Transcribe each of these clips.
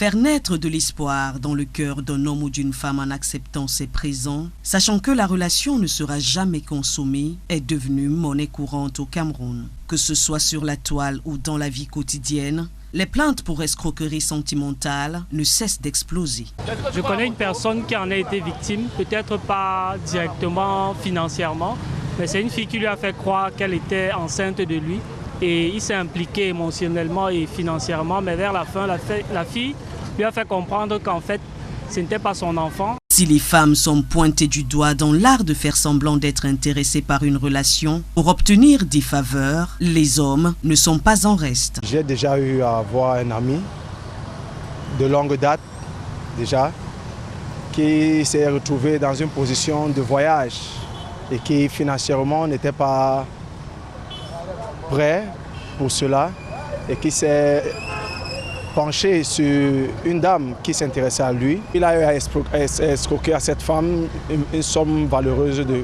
Faire naître de l'espoir dans le cœur d'un homme ou d'une femme en acceptant ses présents, sachant que la relation ne sera jamais consommée, est devenue monnaie courante au Cameroun. Que ce soit sur la toile ou dans la vie quotidienne, les plaintes pour escroquerie sentimentale ne cessent d'exploser. Je connais une personne qui en a été victime, peut-être pas directement financièrement, mais c'est une fille qui lui a fait croire qu'elle était enceinte de lui. Et il s'est impliqué émotionnellement et financièrement, mais vers la fin, la fille lui a fait comprendre qu'en fait, ce n'était pas son enfant. Si les femmes sont pointées du doigt dans l'art de faire semblant d'être intéressées par une relation pour obtenir des faveurs, les hommes ne sont pas en reste. J'ai déjà eu à voir un ami de longue date, déjà, qui s'est retrouvé dans une position de voyage et qui financièrement n'était pas prêt pour cela et qui s'est penché sur une dame qui s'intéressait à lui. Il a eu à escroquer à cette femme une somme valeureuse de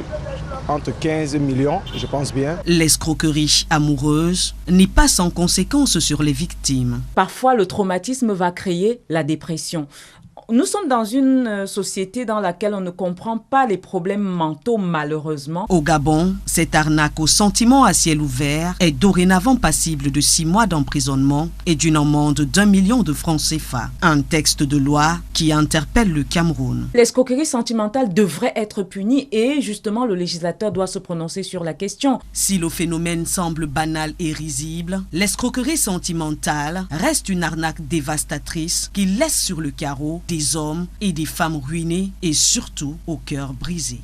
entre 15 millions, je pense bien. L'escroquerie amoureuse n'est pas sans conséquences sur les victimes. Parfois, le traumatisme va créer la dépression. Nous sommes dans une société dans laquelle on ne comprend pas les problèmes mentaux, malheureusement. Au Gabon, cette arnaque au sentiment à ciel ouvert est dorénavant passible de 6 mois d'emprisonnement et d'une amende d'1 million de francs CFA. Un texte de loi qui interpelle le Cameroun. L'escroquerie sentimentale devrait être punie et justement le législateur doit se prononcer sur la question. Si le phénomène semble banal et risible, l'escroquerie sentimentale reste une arnaque dévastatrice qui laisse sur le carreau des hommes et des femmes ruinés et surtout au cœur brisé.